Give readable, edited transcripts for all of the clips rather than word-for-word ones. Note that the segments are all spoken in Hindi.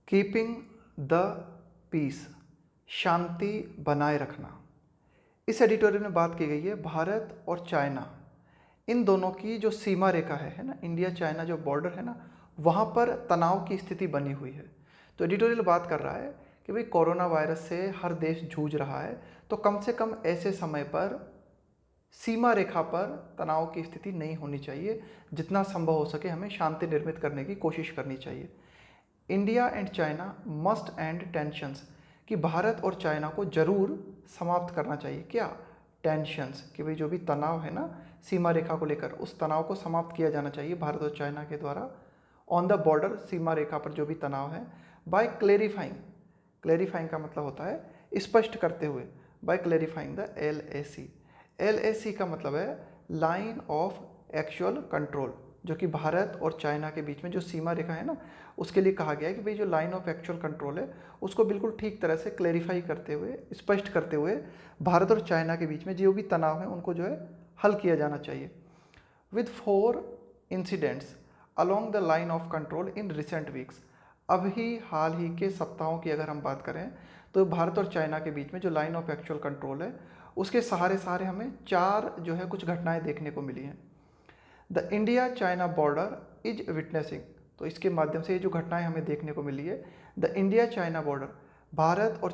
कीपिंग द पीस, शांति बनाए रखना। इस एडिटोरियल में बात की गई है भारत और चाइना, इन दोनों की जो सीमा रेखा है ना, इंडिया चाइना जो बॉर्डर है ना, वहाँ पर तनाव की स्थिति बनी हुई है। तो एडिटोरियल बात कर रहा है कि भाई कोरोना वायरस से हर देश जूझ रहा है, तो कम से कम ऐसे समय पर सीमा रेखा पर तनाव की स्थिति नहीं होनी चाहिए। जितना संभव हो सके हमें शांति निर्मित करने की कोशिश करनी चाहिए। India and China must and tensions, कि भारत और चाइना को जरूर समाप्त करना चाहिए। क्या? टेंशंस, कि भाई जो भी तनाव है ना सीमा रेखा को लेकर, उस तनाव को समाप्त किया जाना चाहिए भारत और चाइना के द्वारा ऑन द बॉर्डर, सीमा रेखा पर जो भी तनाव है। बाय क्लेरिफाइंग, क्लेरिफाइंग का मतलब होता है स्पष्ट करते हुए, by clarifying the LAC। LAC का मतलब है लाइन ऑफ एक्चुअल कंट्रोल, जो कि भारत और चाइना के बीच में जो सीमा रेखा है ना, उसके लिए कहा गया है कि भाई जो लाइन ऑफ एक्चुअल कंट्रोल है उसको बिल्कुल ठीक तरह से क्लेरिफाई करते हुए, स्पष्ट करते हुए भारत और चाइना के बीच में जो भी तनाव है उनको जो है हल किया जाना चाहिए। With 4 incidents along the line of control in recent weeks, अभी हाल ही के सप्ताहों की अगर हम बात करें तो भारत और चाइना के बीच में जो लाइन ऑफ एक्चुअल कंट्रोल है उसके सहारे सहारे हमें 4 जो है कुछ घटनाएं देखने को मिली हैं। The India China border is witnessing, तो इसके माध्यम से ये जो घटनाएं हमें देखने को मिली है, the India China border, Bharat और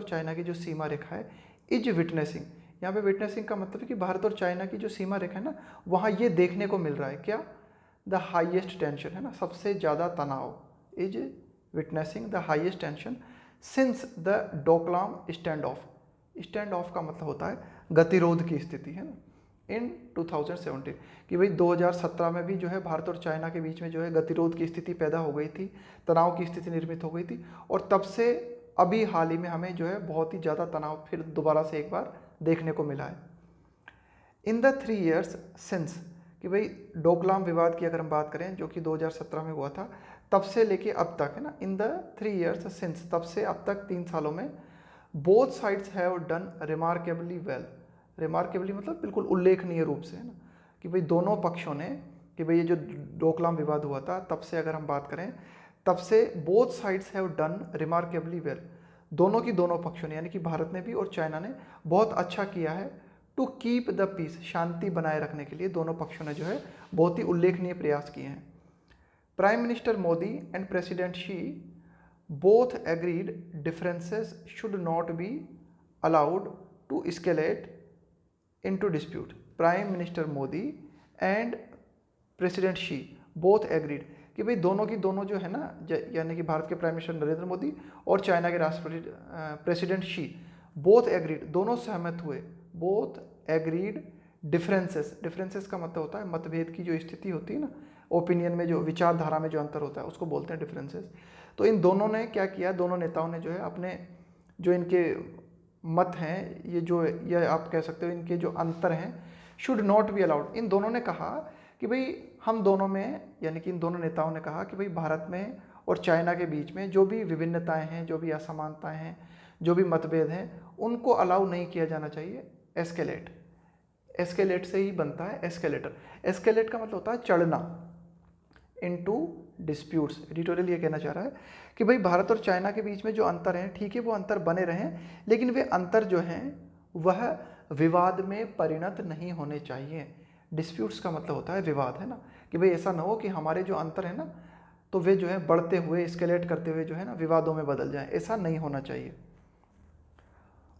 चाइना की जो सीमा रेखा है, इज विटनेसिंग, यहाँ पे विटनेसिंग का मतलब है कि भारत और चाइना की जो सीमा रेखा है ना, वहाँ ये देखने को मिल रहा है क्या? द हाईएस्ट टेंशन, है ना, सबसे ज़्यादा तनाव। Is witnessing the highest tension since the Doklam stand of. Stand of का मतलब होता है गतिरोध की स्थिति, है ना, इन 2017, कि भाई 2017 में भी जो है भारत और चाइना के बीच में जो है गतिरोध की स्थिति पैदा हो गई थी, तनाव की स्थिति निर्मित हो गई थी, और तब से अभी हाल ही में हमें जो है बहुत ही ज़्यादा तनाव फिर दोबारा से एक बार देखने को मिला है। इन द 3 years सिंस, कि भाई डोकलाम विवाद की अगर हम बात करें जो कि 2017 में हुआ था, तब से लेके अब तक, है ना, इन द 3 years सिंस, तब से अब तक 3 सालों में both sides have done remarkably well. Remarkably मतलब बिल्कुल उल्लेखनीय रूप से, है ना, कि भाई दोनों पक्षों ने, कि भाई ये जो डोकलाम विवाद हुआ था तब से अगर हम बात करें, तब से both sides have done remarkably well, दोनों की दोनों पक्षों ने, यानी कि भारत ने भी और चाइना ने बहुत अच्छा किया है टू कीप द पीस, शांति बनाए रखने के लिए दोनों पक्षों ने जो है बहुत ही उल्लेखनीय प्रयास किए हैं। Prime minister Modi and president Xi both agreed differences should not be allowed to escalate into dispute। Prime minister Modi and president Xi both agreed, कि भाई दोनों की दोनों जो है ना, यानी कि भारत के प्राइम मिनिस्टर नरेंद्र मोदी और चाइना के राष्ट्रपति प्रेसिडेंट शी, बोथ एग्रीड, दोनों सहमत हुए, बोथ एग्रीड डिफरेंसेस, डिफरेंसेस का मतलब होता है मतभेद की जो स्थिति होती है ना, ओपिनियन में जो विचारधारा में जो अंतर होता है उसको बोलते हैं डिफरेंसेस। तो इन दोनों ने क्या किया, दोनों नेताओं ने जो है अपने जो इनके मत हैं, ये आप कह सकते हो इनके जो अंतर हैं, शुड नॉट बी अलाउड, इन दोनों ने कहा कि भाई हम दोनों में, यानी कि इन दोनों नेताओं ने कहा कि भाई भारत में और चाइना के बीच में जो भी विभिन्नताएं हैं, जो भी असमानताएं हैं, जो भी मतभेद हैं, उनको अलाउ नहीं किया जाना चाहिए एस्केलेट। एस्केलेट से ही बनता है एस्केलेटर। एस्केलेट का मतलब होता है चढ़ना, इनटू डिस्प्यूट्स। एडिटोरियल ये कहना चाह रहा है कि भाई भारत और चाइना के बीच में जो अंतर हैं, ठीक है वो अंतर बने रहें, लेकिन वे अंतर जो हैं वह विवाद में परिणत नहीं होने चाहिए। डिस्प्यूट्स का मतलब होता है विवाद, है ना, कि भाई ऐसा ना हो कि हमारे जो अंतर है ना, तो वे जो है बढ़ते हुए, एस्केलेट करते हुए जो है ना विवादों में बदल जाएं, ऐसा नहीं होना चाहिए।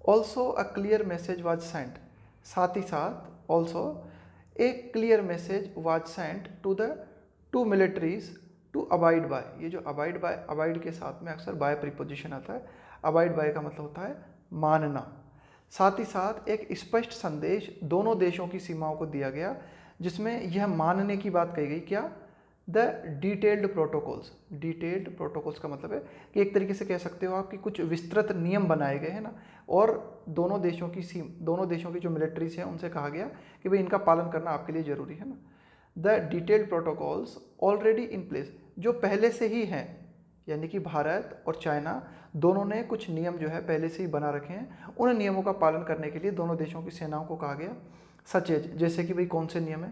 Also a clear message was sent, साथ ही साथ ऑल्सो एक clear message was sent to the two militaries to abide by. ये जो अबाइड बाय, अबाइड के साथ में अक्सर बाय प्रीपोजिशन आता है, अबाइड बाय का मतलब होता है मानना। साथ ही साथ एक स्पष्ट संदेश दोनों देशों की सीमाओं को दिया गया, जिसमें यह मानने की बात कही गई, क्या? The detailed protocols. Detailed protocols का मतलब है कि एक तरीके से कह सकते हो आप कि कुछ विस्तृत नियम बनाए गए हैं ना, और दोनों देशों की जो मिलिट्रीज हैं उनसे कहा गया कि भाई इनका पालन करना आपके लिए जरूरी है ना। The detailed protocols already in place, जो पहले से ही हैं, यानी कि भारत और चाइना दोनों ने कुछ नियम जो है पहले से ही बना रखे हैं, उन नियमों का पालन करने के लिए दोनों देशों की सेनाओं को कहा गया। सचेज, जैसे कि भाई कौन से नियम है?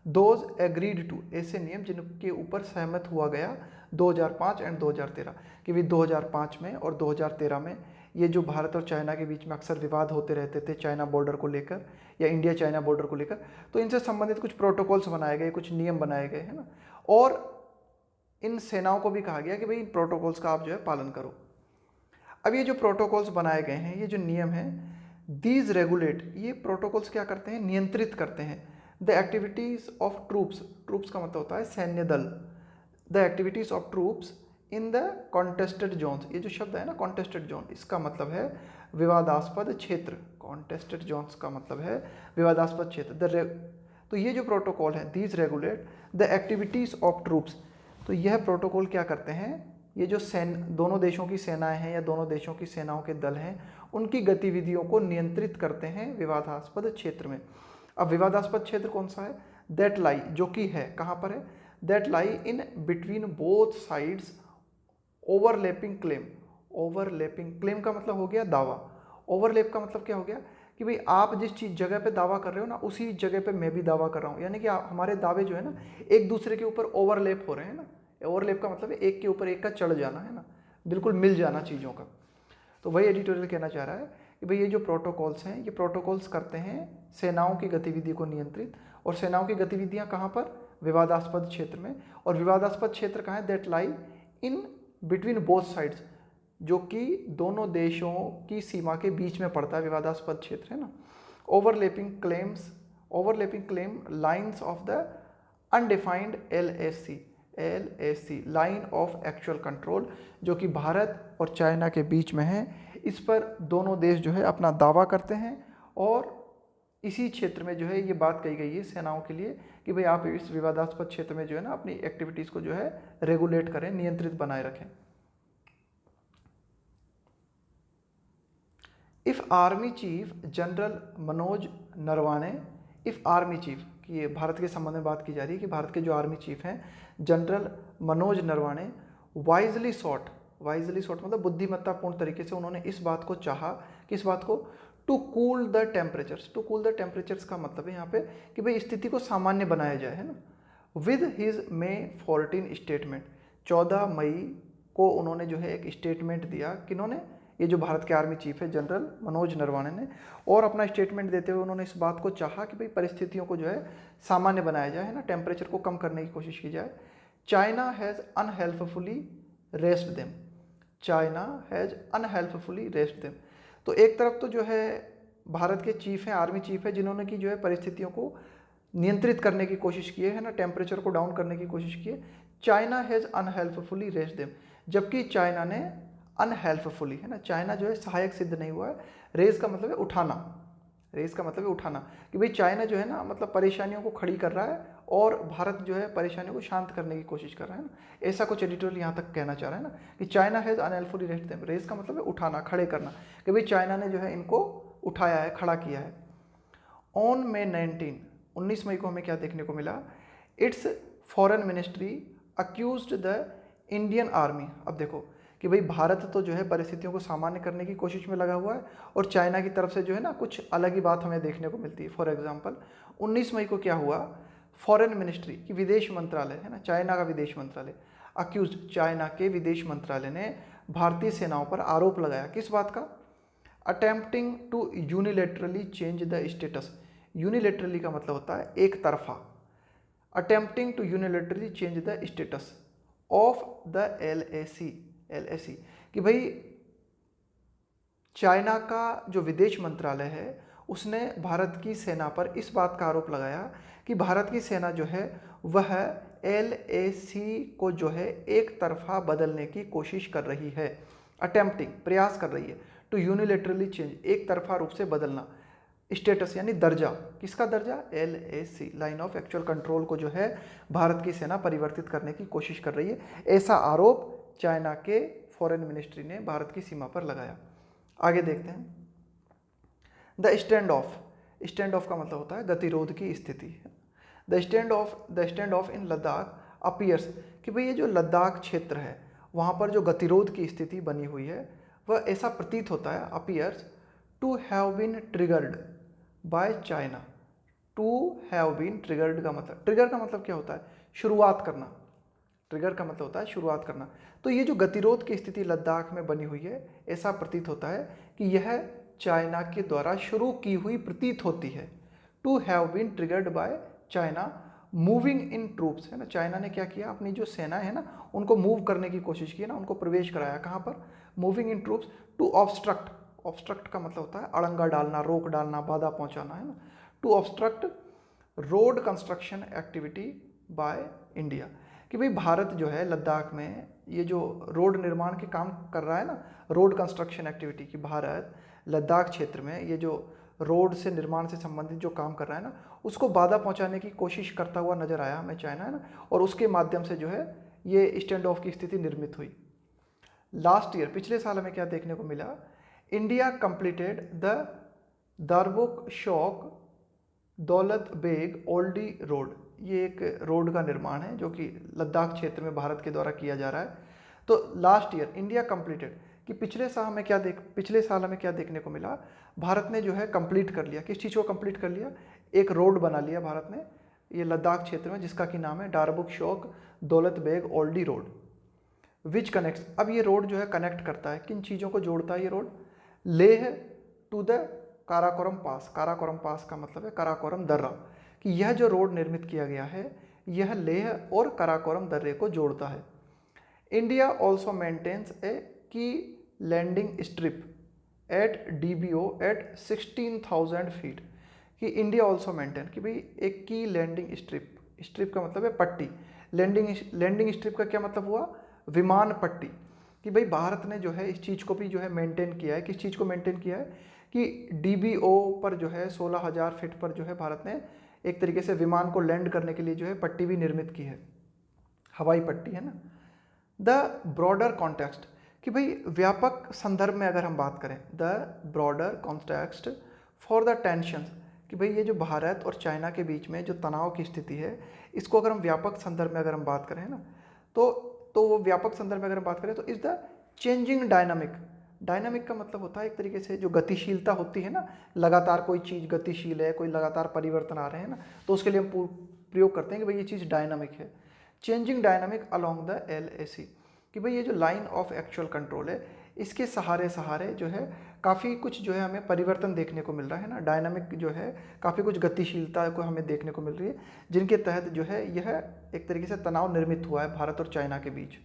दोज एग्रीड टू, ऐसे नियम जिनके ऊपर सहमत हुआ गया, 2005 एंड 2013 कि भी 2005 में और 2013 में ये जो भारत और चाइना के बीच में अक्सर विवाद होते रहते थे चाइना बॉर्डर को लेकर या इंडिया चाइना बॉर्डर को लेकर, तो इनसे संबंधित कुछ प्रोटोकॉल्स बनाए गए, कुछ नियम बनाए गए, है ना। और इन सेनाओं को भी कहा गया कि भाई इन प्रोटोकॉल्स का आप जो है पालन करो। अब ये जो प्रोटोकॉल्स बनाए गए हैं, ये जो नियम हैं, दीज रेगुलेट, ये प्रोटोकॉल्स क्या करते हैं, नियंत्रित करते हैं the activities of troops, troops का मतलब होता है सैन्य दल, the activities of troops in the contested zones. ये जो शब्द है ना कॉन्टेस्टेड जोन, इसका मतलब है विवादास्पद क्षेत्र। कॉन्टेस्टेड जोन्स का मतलब है विवादास्पद क्षेत्र। तो ये जो प्रोटोकॉल है, these regulate the activities of troops, तो यह प्रोटोकॉल क्या करते हैं, ये जो दोनों देशों की सेनाएं हैं या दोनों देशों की सेनाओं के दल हैं, उनकी गतिविधियों को नियंत्रित करते हैं विवादास्पद क्षेत्र में। अब विवादास्पद क्षेत्र कौन सा है, दैट लाई, जो कि है कहाँ पर है, that lie in between both sides overlapping claim. Overlapping claim का मतलब हो गया दावा, ओवरलैप का मतलब क्या हो गया कि भाई आप जिस चीज जगह पे दावा कर रहे हो ना, उसी जगह पे मैं भी दावा कर रहा हूँ, यानी कि हमारे दावे जो है ना एक दूसरे के ऊपर ओवरलैप हो रहे हैं ना। ओवरलैप का मतलब है एक के ऊपर एक का चढ़ जाना, है ना, बिल्कुल मिल जाना चीज़ों का। तो वही एडिटोरियल कहना चाह रहा है कि भाई ये जो प्रोटोकॉल्स हैं, ये प्रोटोकॉल्स करते हैं सेनाओं की गतिविधि को नियंत्रित, और सेनाओं की गतिविधियां कहाँ पर, विवादास्पद क्षेत्र में। और विवादास्पद क्षेत्र कहाँ है, that lie in between both sides, जो कि दोनों देशों की सीमा के बीच में पड़ता है विवादास्पद क्षेत्र, है ना। Overlapping claims, overlapping claim lines of the undefined LAC line of actual control, जो कि भारत और चाइना के बीच में है। इस पर दोनों देश जो है अपना दावा करते हैं, और इसी क्षेत्र में जो है ये बात कही गई है सेनाओं के लिए कि भाई आप इस विवादास्पद क्षेत्र में जो है ना अपनी एक्टिविटीज़ को जो है रेगुलेट करें, नियंत्रित बनाए रखें। If army chief general Manoj Naravane, if army chief, कि ये भारत के संबंध में बात की जा रही है कि भारत के जो आर्मी चीफ हैं general Manoj Naravane, wisely sought, wisely sought मतलब बुद्धिमत्तापूर्ण तरीके से उन्होंने इस बात को चाहा, किस बात को, to cool the temperatures. To cool the temperatures का मतलब है यहाँ पे कि भाई स्थिति को सामान्य बनाया जाए, है ना। विद हिज May 14 स्टेटमेंट, 14 मई को उन्होंने जो है एक स्टेटमेंट दिया, किन्होंने, ये जो भारत के आर्मी चीफ है जनरल मनोज नरवाणे ने, और अपना स्टेटमेंट देते हुए उन्होंने इस बात को चाहा कि भाई परिस्थितियों को जो है सामान्य बनाया जाए, है ना, टेम्परेचर को कम करने की कोशिश की जाए। China has unhelpfully raised them, China has unhelpfully raised them. तो एक तरफ तो जो है भारत के चीफ हैं, आर्मी चीफ है, जिन्होंने की जो है परिस्थितियों को नियंत्रित करने की कोशिश की है ना, टेम्परेचर को डाउन करने की कोशिश की है। China has unhelpfully raised them, जबकि चाइना ने अनहेल्पफुली, है ना, चाइना जो है सहायक सिद्ध नहीं हुआ है। रेज का मतलब है उठाना, रेज का मतलब है उठाना, कि भाई चाइना जो है ना मतलब परेशानियों को खड़ी कर रहा है और भारत जो है परेशानियों को शांत करने की कोशिश कर रहा है ना, ऐसा कुछ एडिटोरियल यहाँ तक कहना चाह रहा है ना कि China has unhelpfully raised them. Raise का मतलब है उठाना, खड़े करना, कि भाई चाइना ने जो है इनको उठाया है, खड़ा किया है। ऑन May 19, 19 मई को हमें क्या देखने को मिला, it's foreign ministry accused the Indian army. अब देखो कि भाई भारत तो जो है परिस्थितियों को सामान्य करने की कोशिश में लगा हुआ है, और चाइना की तरफ से जो है ना कुछ अलग ही बात हमें देखने को मिलती है। फॉर एग्जांपल 19 मई को क्या हुआ, फॉरेन मिनिस्ट्री की विदेश मंत्रालय, है ना, चाइना का विदेश मंत्रालय, अक्यूज, चाइना के विदेश मंत्रालय ने भारतीय सेनाओं पर आरोप लगाया, किस बात का, attempting to unilaterally change the status. Unilaterally का मतलब होता है एक तरफा, attempting to unilaterally change the status of the LAC, कि भाई चाइना का जो विदेश मंत्रालय है उसने भारत की सेना पर इस बात का आरोप लगाया कि भारत की सेना जो है वह LAC को जो है एक तरफा बदलने की कोशिश कर रही है। अटेम्प्टिंग, प्रयास कर रही है, टू यूनिलेटरली चेंज, एक तरफा रूप से बदलना, स्टेटस यानी दर्जा, किसका दर्जा, LAC line of actual control को जो है भारत की सेना परिवर्तित करने की कोशिश कर रही है, ऐसा आरोप चाइना के फॉरेन मिनिस्ट्री ने भारत की सीमा पर लगाया। आगे देखते हैं, the stand of, stand of का मतलब होता है गतिरोध की स्थिति। The stand of in Ladakh appears, कि भाई ये जो लद्दाख क्षेत्र है वहाँ पर जो गतिरोध की स्थिति बनी हुई है वह ऐसा प्रतीत होता है, appears to have been triggered by China. To have been triggered का मतलब, ट्रिगर का मतलब क्या होता है, शुरुआत करना, ट्रिगर का मतलब होता है शुरुआत करना। तो ये जो गतिरोध की स्थिति लद्दाख में बनी हुई है, ऐसा प्रतीत होता है कि यह चाइना के द्वारा शुरू की हुई प्रतीत होती है। To have been triggered by China moving in troops, है ना। चाइना ने क्या किया, अपनी जो सेना है ना उनको मूव करने की कोशिश की ना, उनको प्रवेश कराया कहाँ पर, moving in troops to obstruct. Obstruct का मतलब होता है अड़ंगा डालना, रोक डालना, बाधा पहुंचाना, है ना। To obstruct road construction activity by India, कि भाई भारत जो है लद्दाख में ये जो रोड निर्माण के काम कर रहा है ना, रोड कंस्ट्रक्शन एक्टिविटी, की भारत लद्दाख क्षेत्र में ये जो रोड से निर्माण से संबंधित जो काम कर रहा है ना, उसको बाधा पहुंचाने की कोशिश करता हुआ नजर आया हमें चाइना, है ना। और उसके माध्यम से जो है ये स्टैंड ऑफ की स्थिति निर्मित हुई। लास्ट ईयर, पिछले साल हमें क्या देखने को मिला, India completed the दारबुक Shyok Daulat Beg Oldi road. ये एक रोड का निर्माण है जो कि लद्दाख क्षेत्र में भारत के द्वारा किया जा रहा है। तो लास्ट ईयर इंडिया कंप्लीटेड, कि पिछले साल हमें क्या देखने को मिला, भारत ने जो है कंप्लीट कर लिया, किस चीज़ को कंप्लीट कर लिया, एक रोड बना लिया भारत ने ये लद्दाख क्षेत्र में, जिसका कि नाम है Darbuk Shyok Daulat Beg Oldi road, which connects. अब ये रोड जो है कनेक्ट करता है, किन चीज़ों को जोड़ता है ये road, Leh to the Karakoram pass. Karakoram pass का मतलब है काराकोरम दर्रा, कि यह जो रोड निर्मित किया गया है यह लेह और काराकोरम दर्रे को जोड़ता है। India also maintains a key landing strip at DBO at 16,000 feet, कि इंडिया ऑल्सो मेंटेन, कि भाई एक की लैंडिंग स्ट्रिप, स्ट्रिप का मतलब है पट्टी, लैंडिंग स्ट्रिप का क्या मतलब हुआ, विमान पट्टी, कि भाई भारत ने जो है इस चीज़ को भी जो है मेंटेन किया है। किस चीज़ को मेंटेन किया है, कि DBO पर जो है 16,000 फीट पर जो है भारत ने एक तरीके से विमान को लैंड करने के लिए जो है पट्टी भी निर्मित की है, हवाई पट्टी, है ना। द ब्रॉडर कॉन्टेक्स्ट, कि भाई व्यापक संदर्भ में अगर हम बात करें, the broader context for the tensions, कि भाई ये जो भारत और चाइना के बीच में जो तनाव की स्थिति है, इसको अगर हम व्यापक संदर्भ में अगर हम बात करें ना, तो वो व्यापक संदर्भ में अगर हम बात करें तो is the changing dynamic. Dynamic का मतलब होता है एक तरीके से जो गतिशीलता होती है ना, लगातार कोई चीज़ गतिशील है, कोई लगातार परिवर्तन आ रहे हैं ना, तो उसके लिए हम प्रयोग करते हैं कि भाई ये चीज़ डायनामिक है। Changing dynamic along the LAC, कि भाई ये जो लाइन ऑफ एक्चुअल कंट्रोल है, इसके सहारे जो है काफ़ी कुछ जो है हमें परिवर्तन देखने को मिल रहा है ना, डायनामिक जो है काफ़ी कुछ गतिशीलता को हमें देखने को मिल रही है, जिनके तहत जो है यह एक तरीके से तनाव निर्मित हुआ है भारत और चाइना के बीच।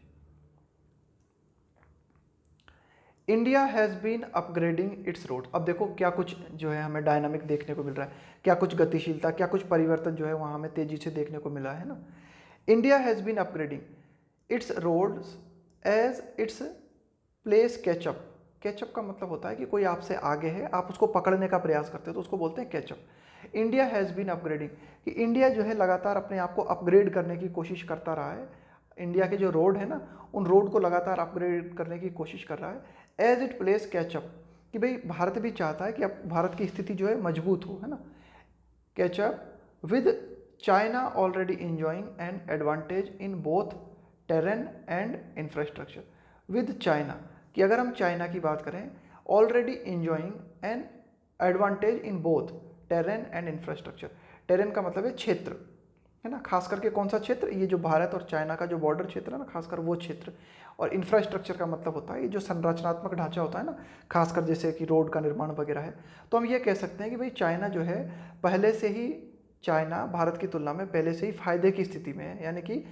India has been upgrading its road. अब देखो क्या कुछ जो है हमें डायनामिक देखने को मिल रहा है, क्या कुछ गतिशीलता, क्या कुछ परिवर्तन जो है वहाँ हमें तेज़ी से देखने को मिला है ना। India has been upgrading its roads as its plays catch up. Catch up का मतलब होता है कि कोई आपसे आगे है, आप उसको पकड़ने का प्रयास करते हो तो उसको बोलते हैं catch up. India has been upgrading, कि इंडिया जो है लगातार अपने आप को अपग्रेड करने की कोशिश करता रहा है। इंडिया के जो रोड है ना, उन रोड को लगातार अपग्रेड करने की कोशिश कर रहा है एज इट प्लेस कैचअप, कि भाई भारत भी चाहता है कि अब भारत की स्थिति जो है मजबूत हो, है ना। Catch up with China already enjoying an advantage in both terrain and infrastructure. With China, कि अगर हम चाइना की बात करें, already enjoying an advantage in both terrain and infrastructure. Terrain का मतलब है क्षेत्र, है ना, खास करके कौन सा क्षेत्र, ये जो भारत और चाइना का जो बॉर्डर क्षेत्र है ना, खासकर वो क्षेत्र। और इंफ्रास्ट्रक्चर का मतलब होता है ये जो संरचनात्मक ढांचा होता है ना, खासकर जैसे कि रोड का निर्माण वगैरह है। तो हम ये कह सकते हैं कि भाई चाइना जो है पहले से ही, चाइना भारत की तुलना में पहले से ही फायदे की स्थिति में है, यानी कि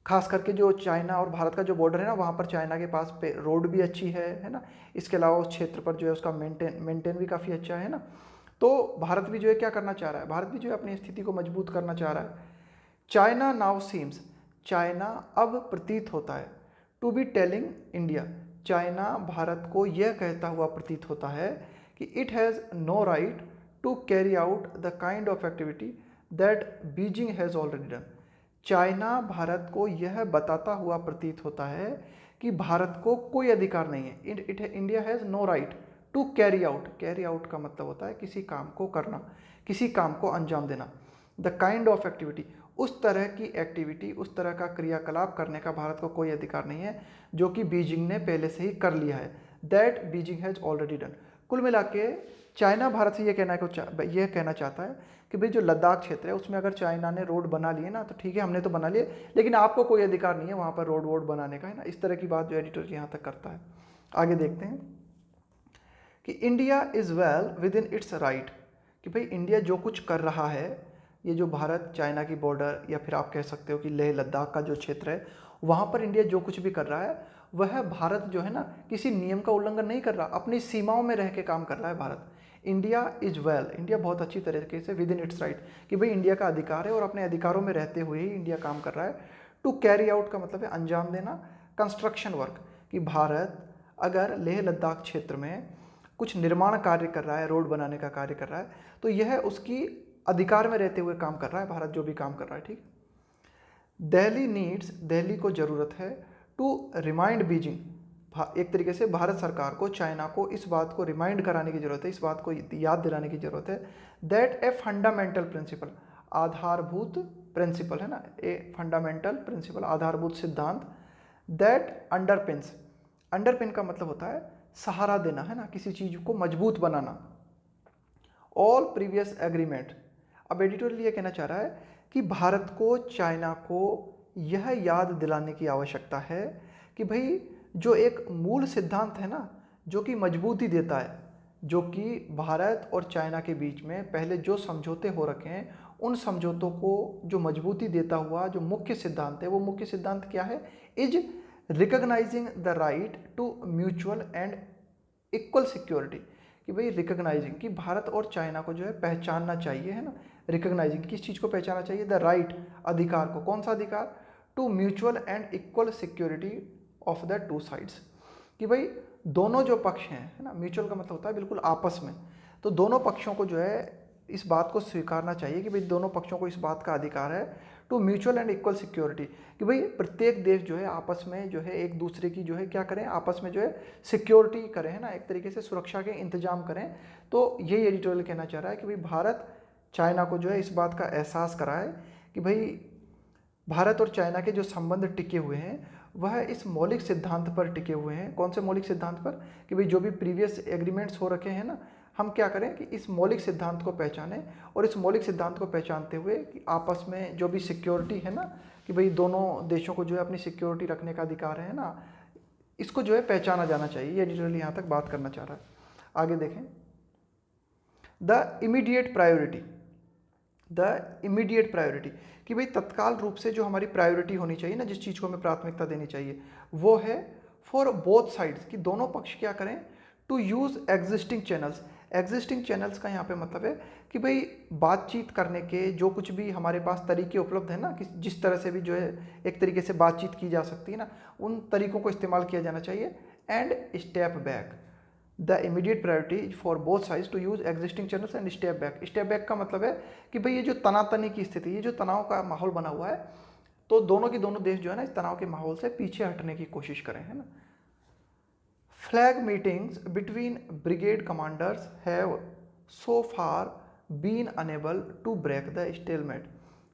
खास करके जो चाइना और भारत का जो बॉर्डर है ना, वहाँ पर चाइना के पास पे रोड भी अच्छी है ना। इसके अलावा उस क्षेत्र पर जो है उसका मेंटेन भी काफ़ी अच्छा है ना। तो भारत भी जो है क्या करना चाह रहा है, भारत भी जो है अपनी स्थिति को मजबूत करना चाह रहा है। चाइना नाउ सीम्स, चाइना अब प्रतीत होता है, to be telling India, China Bharat को यह कहता हुआ प्रतीत होता है कि it has no right to carry out the kind of activity that Beijing has already done. China Bharat को यह बताता हुआ प्रतीत होता है कि भारत को कोई अधिकार नहीं है, India has no right to carry out. Carry out का मतलब होता है किसी काम को करना, किसी काम को अंजाम देना। द काइंड ऑफ एक्टिविटी, उस तरह की एक्टिविटी, उस तरह का क्रियाकलाप करने का भारत को कोई अधिकार नहीं है जो कि बीजिंग ने पहले से ही कर लिया है, that Beijing has already done. कुल मिला के चाइना भारत से यह कहना चाहता है कि भाई जो लद्दाख क्षेत्र है उसमें अगर चाइना ने रोड बना लिए ना तो ठीक है, हमने तो बना लिए, लेकिन आपको कोई अधिकार नहीं है वहाँ पर रोड वोड बनाने का, है ना। इस तरह की बात जो एडिटर यहाँ तक करता है। आगे देखते हैं कि India is well with in its right, कि भाई इंडिया जो कुछ कर रहा है, ये जो भारत चाइना की बॉर्डर या फिर आप कह सकते हो कि लेह लद्दाख का जो क्षेत्र है वहाँ पर इंडिया जो कुछ भी कर रहा है वह भारत जो है ना किसी नियम का उल्लंघन नहीं कर रहा, अपनी सीमाओं में रह के काम कर रहा है Bharat. India is well, India बहुत अच्छी तरीके से विद इन इट्स राइट, कि भाई इंडिया का अधिकार है और अपने अधिकारों में रहते हुए ही इंडिया काम कर रहा है। टू कैरी आउट का मतलब है अंजाम देना कंस्ट्रक्शन वर्क, कि भारत अगर लेह लद्दाख क्षेत्र में कुछ निर्माण कार्य कर रहा है, रोड बनाने का कार्य कर रहा है, तो यह उसकी अधिकार में रहते हुए काम कर रहा है भारत, जो भी काम कर रहा है, ठीक। दिल्ली नीड्स, दिल्ली को ज़रूरत है टू रिमाइंड बीजिंग, एक तरीके से भारत सरकार को चाइना को इस बात को रिमाइंड कराने की ज़रूरत है, इस बात को याद दिलाने की ज़रूरत है दैट ए फंडामेंटल प्रिंसिपल, आधारभूत प्रिंसिपल है ना, ए फंडामेंटल प्रिंसिपल आधारभूत सिद्धांत, दैट अंडरपिन्स, अंडरपिन का मतलब होता है सहारा देना, है ना, किसी चीज़ को मजबूत बनाना, ऑल प्रीवियस एग्रीमेंट। अब एडिटोरियल ये कहना चाह रहा है कि भारत को चाइना को यह याद दिलाने की आवश्यकता है कि भाई जो एक मूल सिद्धांत है ना, जो कि मजबूती देता है, जो कि भारत और चाइना के बीच में पहले जो समझौते हो रखे हैं उन समझौतों को जो मजबूती देता हुआ जो मुख्य सिद्धांत है, वो मुख्य सिद्धांत क्या है, is recognising the right to mutual and equal security, कि भाई रिकॉग्नाइजिंग, कि भारत और चाइना को जो है पहचानना चाहिए, है ना। रिकॉग्नाइजिंग किस चीज़ को पहचानना चाहिए, द राइट, अधिकार को, कौन सा अधिकार, to mutual and equal security of the two sides, कि भाई दोनों जो पक्ष हैं, है ना, म्यूचुअल का मतलब होता है बिल्कुल आपस में, तो दोनों पक्षों को जो है इस बात को स्वीकारना चाहिए कि भाई दोनों पक्षों को इस बात का अधिकार है to mutual and equal security, कि भाई प्रत्येक देश जो है आपस में जो है एक दूसरे की जो है क्या करें, आपस में जो है सिक्योरिटी करें, है ना, एक तरीके से सुरक्षा के इंतजाम करें। तो यही एडिटोरियल कहना चाह रहा है कि भाई भारत चाइना को जो है इस बात का एहसास कराए कि भाई भारत और चाइना के जो संबंध टिके हुए हैं वह इस मौलिक सिद्धांत पर टिके हुए हैं। कौन से मौलिक सिद्धांत पर, कि भाई जो भी प्रीवियस एग्रीमेंट्स हो रखे हैं ना, हम क्या करें कि इस मौलिक सिद्धांत को पहचानें और इस मौलिक सिद्धांत को पहचानते हुए कि आपस में जो भी सिक्योरिटी है ना, कि भाई दोनों देशों को जो है अपनी सिक्योरिटी रखने का अधिकार है ना, इसको जो है पहचाना जाना चाहिए। ये एडिटोरियल यहाँ तक बात करना चाह रहा है। आगे देखें, the immediate priority, the immediate priority, कि भाई तत्काल रूप से जो हमारी प्रायोरिटी होनी चाहिए ना, जिस चीज़ को हमें प्राथमिकता देनी चाहिए, वो है फॉर बोथ साइड्स, कि दोनों पक्ष क्या करें, to use existing channels. Existing channels का यहाँ पे मतलब है कि भाई बातचीत करने के जो कुछ भी हमारे पास तरीके उपलब्ध है ना, कि जिस तरह से भी जो है एक तरीके से बातचीत की जा सकती है ना, उन तरीकों को इस्तेमाल किया जाना चाहिए। And step back, the immediate priority for both sides to use existing channels and step back. Step back का मतलब है कि भाई ये जो तनातनी की स्थिति, ये जो तनाव का माहौल बना हुआ है, तो दोनों के दोनों देश जो है ना इस तनाव के माहौल से पीछे हटने की कोशिश करें, है ना। Flag meetings between brigade commanders have so far been unable to break the stalemate.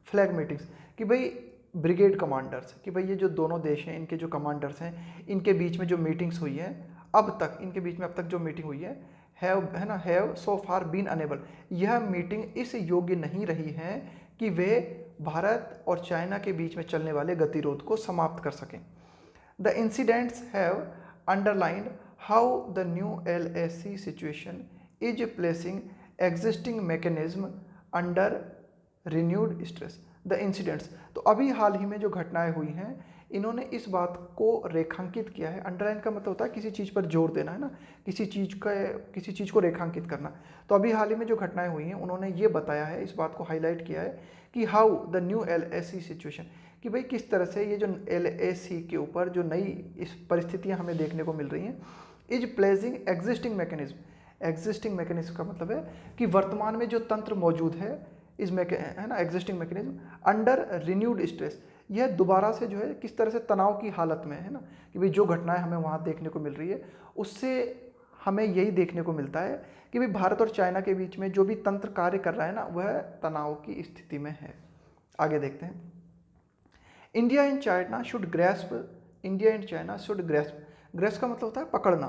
Flag meetings, कि भाई ब्रिगेड कमांडर्स, कि भाई ये जो दोनों देश हैं इनके जो कमांडर्स हैं, इनके बीच में जो मीटिंग्स हुई है अब तक, इनके बीच में अब तक जो मीटिंग हुई है ना, have so far been unable, यह मीटिंग इस योग्य नहीं रही है कि वे भारत और चाइना के बीच में चलने वाले गतिरोध को समाप्त कर सकें। The incidents have underlined how the new LAC situation is placing existing mechanism under renewed stress. The incidents, तो अभी हाल ही में जो घटनाएं हुई हैं इन्होंने इस बात को रेखांकित किया है। अंडरलाइन का मतलब होता है किसी चीज़ पर जोर देना, है ना, किसी चीज़ को रेखांकित करना। तो अभी हाल ही में जो घटनाएं हुई हैं उन्होंने ये बताया है, इस बात को हाईलाइट किया है कि how the new LAC situation, कि भाई किस तरह से ये जो LAC के ऊपर जो नई इस परिस्थितियां हमें देखने को मिल रही हैं, is placing existing mechanism. Existing mechanism का मतलब है कि वर्तमान में जो तंत्र मौजूद है इस है ना, existing mechanism under renewed stress, यह दोबारा से जो है किस तरह से तनाव की हालत में है ना, कि भाई जो घटनाएं हमें वहाँ देखने को मिल रही है उससे हमें यही देखने को मिलता है कि भाई भारत और चाइना के बीच में जो भी तंत्र कार्य कर रहा है ना, वह तनाव की स्थिति में है। आगे देखते हैं, India and China should grasp, India and China should grasp, grasp का मतलब होता है पकड़ना,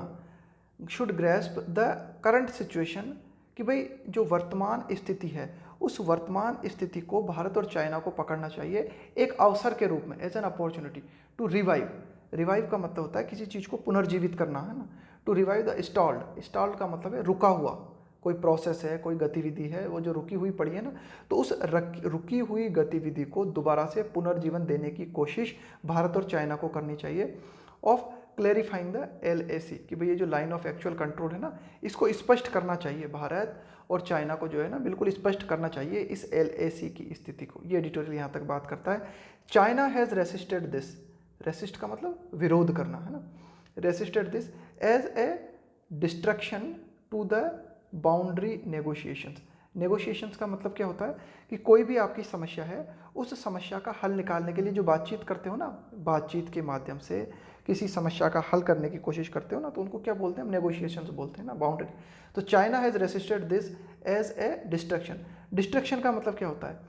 should grasp the current situation, कि भाई जो वर्तमान स्थिति है उस वर्तमान स्थिति को भारत और चाइना को पकड़ना चाहिए एक अवसर के रूप में, as an opportunity to revive. Revive का मतलब होता है किसी चीज़ को पुनर्जीवित करना, है ना। To revive the stalled, stalled का मतलब है रुका हुआ, कोई प्रोसेस है, कोई गतिविधि है, वो जो रुकी हुई पड़ी है ना, तो उस रुकी हुई गतिविधि को दोबारा से पुनर्जीवन देने की कोशिश भारत और चाइना को करनी चाहिए। ऑफ क्लेरिफाइंग द LAC, कि भाई ये जो लाइन ऑफ एक्चुअल कंट्रोल है ना, इसको स्पष्ट करना चाहिए भारत और चाइना को, जो है ना बिल्कुल स्पष्ट करना चाहिए इस LAC की स्थिति को। ये एडिटोरियल यहाँ तक बात करता है। China has resisted this, resist का मतलब विरोध करना, है ना, resisted this as a distraction to the boundary negotiations. Negotiations का मतलब क्या होता है कि कोई भी आपकी समस्या है, उस समस्या का हल निकालने के लिए जो बातचीत करते हो ना, बातचीत के माध्यम से किसी समस्या का हल करने की कोशिश करते हो ना, तो उनको क्या बोलते हैं, हम नेगोशिएशंस बोलते हैं ना, बाउंड्री। तो China has resisted this as a distraction. Distraction का मतलब क्या होता है,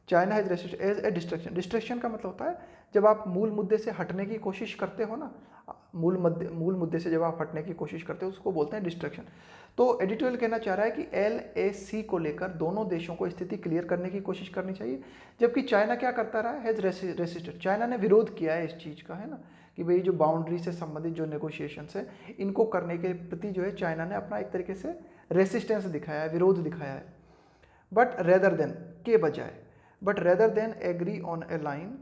China has resisted as a distraction. Distraction का मतलब होता है जब आप मूल मुद्दे से हटने की कोशिश करते हो ना, मूल मुद्दे से जब आप हटने की कोशिश करते हो उसको बोलते हैं डिस्ट्रक्शन। तो एडिटोरियल कहना चाह रहा है कि LAC को लेकर दोनों देशों को स्थिति क्लियर करने की कोशिश करनी चाहिए, जबकि चाइना क्या करता रहा है, हैज़ रेसिस्टेड। चाइना ने विरोध किया है इस चीज़ का, है ना, कि भाई जो बाउंड्री से संबंधित जो नेगोशिएशंस है, इनको करने के प्रति जो है चाइना ने अपना एक तरीके से रेसिस्टेंस दिखाया है, विरोध दिखाया है। बट रेदर देन के बजाय, but rather than agree on a line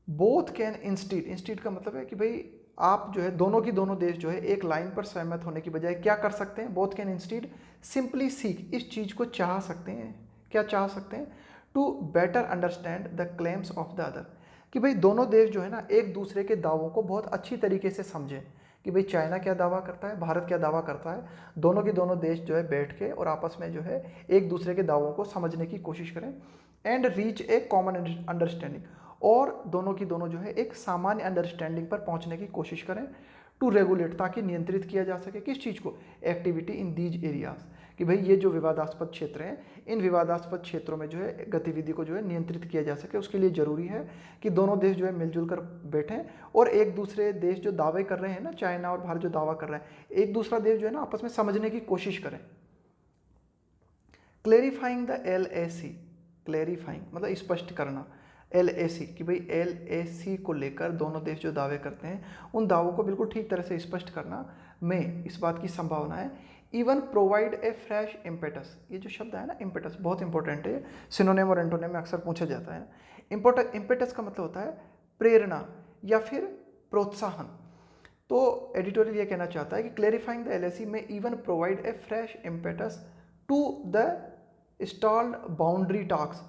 both can instead, instead का मतलब है कि भाई आप जो है दोनों की दोनों देश जो है एक लाइन पर सहमत होने की बजाय क्या कर सकते हैं, both can instead simply seek, इस चीज़ को चाह सकते हैं, क्या चाह सकते हैं, to better understand the claims of the other, कि भाई दोनों देश जो है ना एक दूसरे के दावों को बहुत अच्छी तरीके से समझें, कि भाई चाइना क्या दावा करता है, भारत क्या दावा करता है, दोनों के दोनों देश जो है बैठ के और आपस में जो है एक दूसरे के दावों को समझने की कोशिश करें। And reach a common understanding, और दोनों की दोनों जो है एक सामान्य अंडरस्टैंडिंग पर पहुंचने की कोशिश करें। टू रेगुलेट, ताकि नियंत्रित किया जा सके किस चीज़ को, एक्टिविटी इन दीज एरियाज, कि भाई ये जो विवादास्पद क्षेत्र हैं, इन विवादास्पद क्षेत्रों में जो है गतिविधि को जो है नियंत्रित किया जा सके। उसके लिए ज़रूरी है कि दोनों देश जो है मिलजुल कर बैठें और एक दूसरे देश जो दावे कर रहे हैं ना, चाइना और भारत जो दावा कर रहे हैं, एक दूसरा देश जो है ना आपस में समझने की कोशिश करें। क्लेरिफाइंग द LAC, क्लेरिफाइंग मतलब स्पष्ट करना, LAC, कि भाई LAC को लेकर दोनों देश जो दावे करते हैं उन दावों को बिल्कुल ठीक तरह से स्पष्ट करना में इस बात की संभावना है। Even provide a fresh impetus, ये जो शब्द है ना इम्पेटस बहुत इंपॉर्टेंट है, सिनोनिम और एंटोनिम में अक्सर पूछा जाता है। इम्पेटस का मतलब होता है प्रेरणा या फिर प्रोत्साहन। तो एडिटोरियल ये कहना चाहता है कि क्लेरिफाइंग द LAC में even provide a fresh impetus to the stalled boundary talks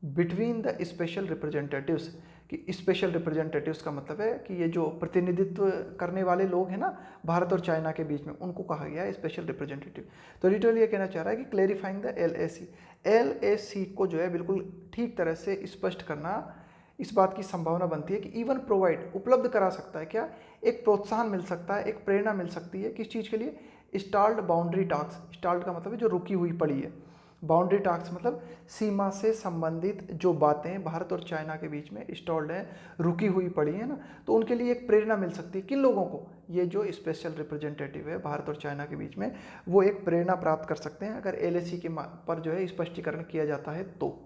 between the special representatives, कि स्पेशल रिप्रेजेंटेटिव्स का मतलब है कि ये जो प्रतिनिधित्व करने वाले लोग हैं ना भारत और चाइना के बीच में, उनको कहा गया है स्पेशल रिप्रेजेंटेटिव। तो एडिटोरियल ये कहना चाह रहा है कि क्लेरिफाइंग द LAC को जो है बिल्कुल ठीक तरह से स्पष्ट करना, इस बात की संभावना बनती है कि इवन प्रोवाइड, उपलब्ध करा सकता है क्या, एक प्रोत्साहन मिल सकता है, एक प्रेरणा मिल सकती है किस चीज़ के लिए, स्टॉल्ड बाउंड्री टॉक्स। स्टॉल्ड का मतलब है जो रुकी हुई पड़ी है, बाउंड्री टॉक्स मतलब सीमा से संबंधित जो बातें भारत और चाइना के बीच में स्टॉल्ड है, रुकी हुई पड़ी है ना, तो उनके लिए एक प्रेरणा मिल सकती है किन लोगों को, ये जो स्पेशल रिप्रेजेंटेटिव है भारत और चाइना के बीच में, वो एक प्रेरणा प्राप्त कर सकते हैं अगर LAC के पर जो है स्पष्टीकरण किया जाता है तो।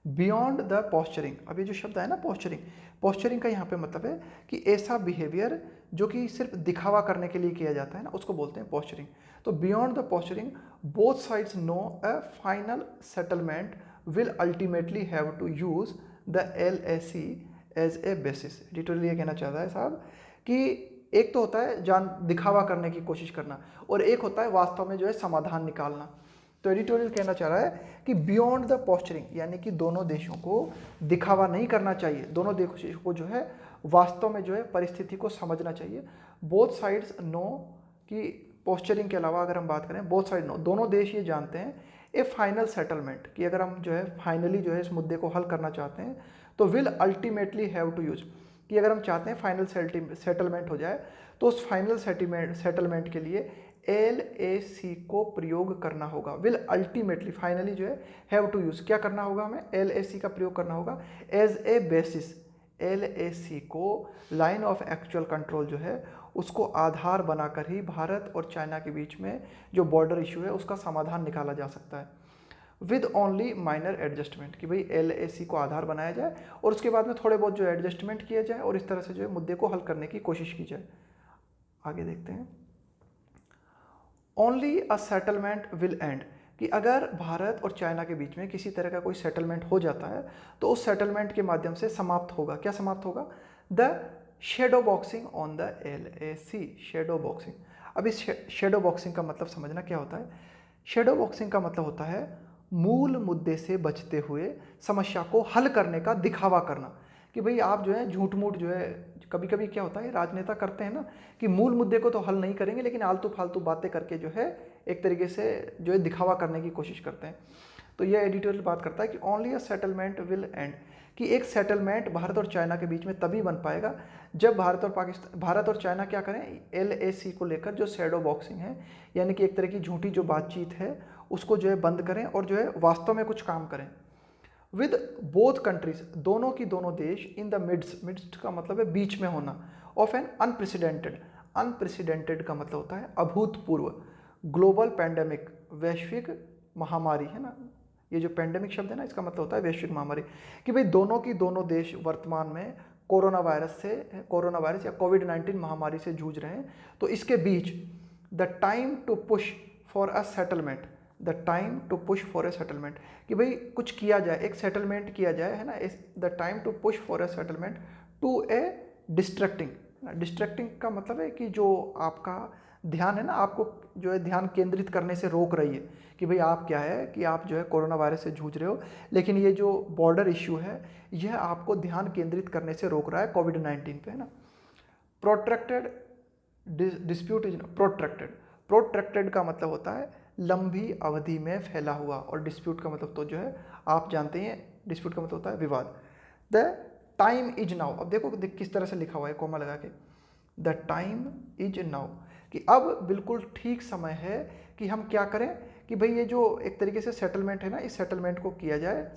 बियॉन्ड द पोस्चरिंग, अब ये जो शब्द है ना पोस्चरिंग, पोस्चरिंग का यहाँ पे मतलब है कि ऐसा बिहेवियर जो कि सिर्फ दिखावा करने के लिए किया जाता है ना, उसको बोलते हैं पोस्चरिंग। तो beyond the posturing both sides know a final settlement will ultimately have to use the LAC as a basis. Editorial ये कहना चाहता है साहब कि एक तो होता है जान दिखावा करने की कोशिश करना और एक होता है वास्तव में जो है समाधान निकालना। तो एडिटोरियल कहना चाह रहा है कि बियॉन्ड द पोस्चरिंग, यानी कि दोनों देशों को दिखावा नहीं करना चाहिए, दोनों देशों को जो है वास्तव में जो है परिस्थिति को समझना चाहिए। बोथ साइड्स नो, कि पोस्चरिंग के अलावा अगर हम बात करें बोथ साइड नो, दोनों देश ये जानते हैं ए फाइनल सेटलमेंट, कि अगर हम जो है फाइनली जो है इस मुद्दे को हल करना चाहते हैं तो will ultimately have to use, कि अगर हम चाहते हैं फाइनल सेटलमेंट हो जाए तो उस फाइनल सेटलमेंट के लिए LAC को प्रयोग करना होगा। विल अल्टीमेटली, फाइनली जो है हैव टू यूज, क्या करना होगा हमें, LAC का प्रयोग करना होगा एज ए बेसिस। LAC को लाइन ऑफ एक्चुअल कंट्रोल जो है उसको आधार बनाकर ही भारत और चाइना के बीच में जो बॉर्डर इशू है उसका समाधान निकाला जा सकता है। विद ओनली माइनर एडजस्टमेंट, कि भाई LAC को आधार बनाया जाए और उसके बाद में थोड़े बहुत जो एडजस्टमेंट किया जाए और इस तरह से जो है मुद्दे को हल करने की कोशिश की जाए। आगे देखते हैं। Only a settlement will and, कि अगर भारत और चाइना के बीच में किसी तरह का कोई सेटलमेंट हो जाता है तो उस सेटलमेंट के माध्यम से समाप्त होगा, क्या समाप्त होगा, the shadow boxing on the LAC, shadow boxing. अब इस शेडो बॉक्सिंग का मतलब समझना क्या होता है। शेडो बॉक्सिंग का मतलब होता है मूल मुद्दे से बचते हुए समस्या को हल करने का दिखावा करना, कि भाई आप जो है झूठ मूठ जो है, कभी कभी क्या होता है राजनेता करते हैं ना कि मूल मुद्दे को तो हल नहीं करेंगे लेकिन आलतू फालतू बातें करके जो है एक तरीके से जो है दिखावा करने की कोशिश करते हैं। तो ये एडिटोरियल बात करता है कि only a settlement will and, कि एक सेटलमेंट भारत और चाइना के बीच में तभी बन पाएगा जब भारत और चाइना क्या करें, LAC को लेकर जो शैडो बॉक्सिंग है यानी कि एक तरह की झूठी जो बातचीत है उसको जो है बंद करें और जो है वास्तव में कुछ काम करें। विद बोथ कंट्रीज, दोनों की दोनों देश, इन द मिड्स, मिड्स का मतलब है बीच में होना, ऑफ एन अनप्रेसिडेंटेड, अनप्रेसिडेंटेड का मतलब होता है अभूतपूर्व, ग्लोबल पैंडेमिक, वैश्विक महामारी है ना, ये जो पैंडेमिक शब्द है ना इसका मतलब होता है वैश्विक महामारी, कि भाई दोनों की दोनों देश वर्तमान में कोरोना वायरस या कोविड-19 महामारी से जूझ रहे हैं। तो इसके बीच the time to push for a settlement, the time to push for a settlement, कि भाई कुछ किया जाए, एक सेटलमेंट किया जाए है ना, the time to push for a settlement to a distracting, distracting का मतलब है कि जो आपका ध्यान है ना, आपको जो है ध्यान केंद्रित करने से रोक रही है, कि भाई आप क्या है कि आप जो है कोरोना वायरस से जूझ रहे हो लेकिन ये जो बॉर्डर इश्यू है यह आपको ध्यान केंद्रित करने से रोक रहा है कोविड-19 पे, है ना। Protracted dispute is protracted, protracted का मतलब होता है लंबी अवधि में फैला हुआ, और डिस्प्यूट का मतलब तो जो है आप जानते हैं, डिस्प्यूट का मतलब होता है विवाद। द टाइम इज नाउ, अब देखो किस तरह से लिखा हुआ है कोमा लगा के, द टाइम इज नाउ, कि अब बिल्कुल ठीक समय है कि हम क्या करें, कि भाई ये जो एक तरीके से सेटलमेंट है ना, इस सेटलमेंट को किया जाए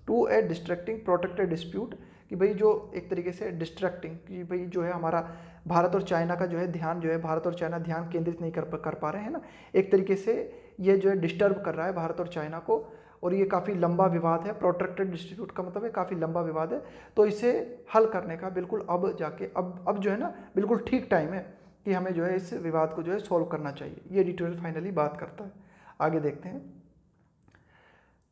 to a distracting protected dispute, कि भाई जो एक तरीके से डिस्ट्रैक्टिंग, कि भाई जो है हमारा भारत और चाइना का जो है ध्यान जो है, भारत और चाइना ध्यान केंद्रित नहीं कर पा रहे हैं ना, एक तरीके से ये जो है डिस्टर्ब कर रहा है भारत और चाइना को, और ये काफ़ी लंबा विवाद है। प्रोटेक्टेड डिस्प्यूट का मतलब है काफ़ी लंबा विवाद है, तो इसे हल करने का बिल्कुल अब जाके अब जो है ना बिल्कुल ठीक टाइम है कि हमें जो है इस विवाद को जो है सॉल्व करना चाहिए। ये एडिटोरियल फाइनली बात करता है। आगे देखते हैं।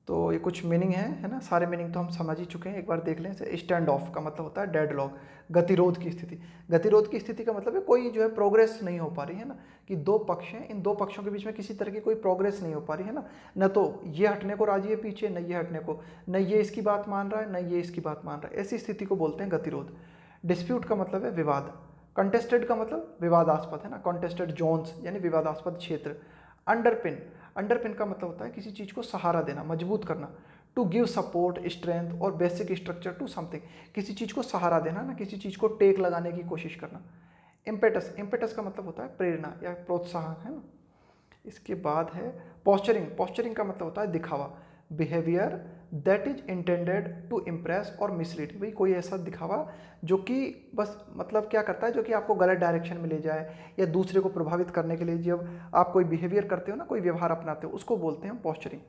तो ये कुछ मीनिंग है ना, सारे मीनिंग तो हम समझ ही चुके हैं, एक बार देख लें। स्टैंड ऑफ का मतलब होता है डेडलॉक, गतिरोध की स्थिति। गतिरोध की स्थिति का मतलब है कोई जो है प्रोग्रेस नहीं हो पा रही है ना, कि दो पक्ष हैं, इन दो पक्षों के बीच में किसी तरह की कोई प्रोग्रेस नहीं हो पा रही है ना, न तो ये हटने को राजी है पीछे, न ये हटने को, न ये इसकी बात मान रहा है न ये इसकी बात मान रहा है, ऐसी स्थिति को बोलते हैं गतिरोध। डिस्प्यूट का मतलब है विवाद। कंटेस्टेड का मतलब विवादास्पद है ना, कंटेस्टेड जोन्स यानी विवादास्पद क्षेत्र। अंडरपिन, अंडरपिन का मतलब होता है किसी चीज़ को सहारा देना, मजबूत करना। टू गिव सपोर्ट, स्ट्रेंथ और बेसिक स्ट्रक्चर टू समथिंग, किसी चीज़ को सहारा देना ना, किसी चीज़ को टेक लगाने की कोशिश करना। इम्पेटस, इम्पेटस का मतलब होता है प्रेरणा या प्रोत्साहन, है ना। इसके बाद है पोस्चरिंग, पोस्चरिंग का मतलब होता है दिखावा। Behaviour that is intended to impress or mislead, भाई कोई ऐसा दिखावा जो कि बस मतलब क्या करता है, जो कि आपको गलत डायरेक्शन में ले जाए या दूसरे को प्रभावित करने के लिए जब आप कोई बिहेवियर करते हो ना, कोई व्यवहार अपनाते हो, उसको बोलते हैं पोस्चरिंग।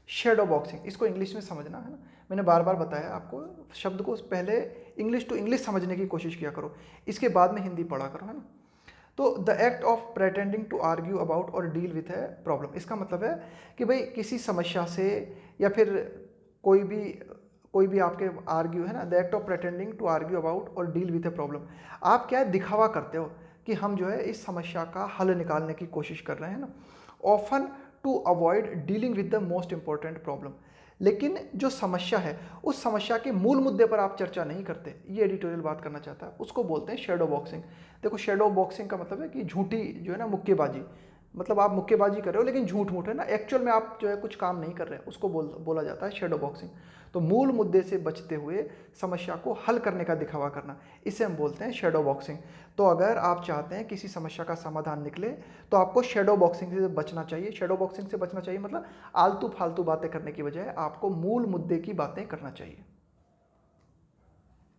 शेडो बॉक्सिंग, इसको इंग्लिश में समझना है ना, मैंने बार बार बताया आपको, शब्द को पहले इंग्लिश टू इंग्लिश समझने की कोशिश किया करो, इसके बाद में हिंदी पढ़ा करो, है ना। तो the act of pretending to argue about or deal with a problem, इसका मतलब है कि भाई किसी समस्या से या फिर कोई भी आपके आर्ग्यू है ना, the act of pretending to argue about or deal with a problem, आप क्या है दिखावा करते हो कि हम जो है इस समस्या का हल निकालने की कोशिश कर रहे हैं ना। Often to avoid dealing with the most important problem, लेकिन जो समस्या है उस समस्या के मूल मुद्दे पर आप चर्चा नहीं करते, ये एडिटोरियल बात करना चाहता है, उसको बोलते हैं शेडो बॉक्सिंग। देखो शेडो बॉक्सिंग का मतलब है कि झूठी जो है ना मुक्केबाजी, मतलब आप मुक्केबाजी कर रहे हो लेकिन झूठ मूठ है ना, एक्चुअल में आप जो है कुछ काम नहीं कर रहे हैं, उसको बोला जाता है शेडो बॉक्सिंग। तो मूल मुद्दे से बचते हुए समस्या को हल करने का दिखावा करना, इसे हम बोलते हैं शेडो बॉक्सिंग। तो अगर आप चाहते हैं किसी समस्या का समाधान निकले तो आपको शेडो बॉक्सिंग से बचना चाहिए। शेडो बॉक्सिंग से बचना चाहिए मतलब आलतू फालतू बातें करने की बजाय आपको मूल मुद्दे की बातें करना चाहिए।